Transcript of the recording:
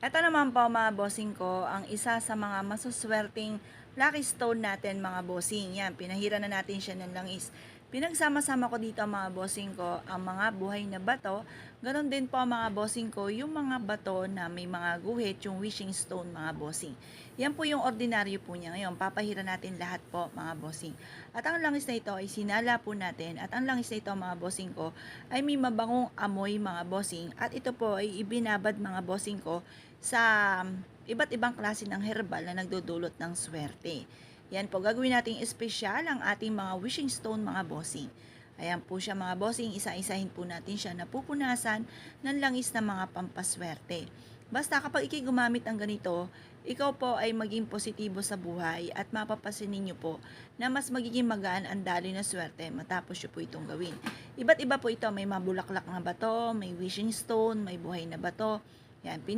Eto naman po mga bossing ko, ang isa sa mga masuswerteng lucky stone natin mga bossing. Yan, pinahira na natin siya ng langis. Pinagsama-sama ko dito mga bossing ko ang mga buhay na bato. Ganon din po mga bossing ko yung mga bato na may mga guhit, yung wishing stone mga bossing. Yan po yung ordinaryo po niya ngayon. Papahira natin lahat po mga bossing. At ang langis na ito ay sinala po natin. At ang langis na ito mga bossing ko ay may mabangong amoy mga bossing. At ito po ay ibinabad mga bossing ko sa iba't ibang klase ng herbal na nagdudulot ng swerte. Yan po, gagawin nating espesyal ang ating mga wishing stone mga bossing. Ayan po siya mga bossing, isa-isahin po natin siya na pupunasan ng langis na mga pampaswerte. Basta kapag ikay gumamit ng ganito, ikaw po ay maging positibo sa buhay at mapapasin ninyo po na mas magiging magaan ang daloy na swerte matapos nyo po itong gawin. Iba't iba po ito, may mabulaklak na bato, may wishing stone, may buhay na bato. Yan,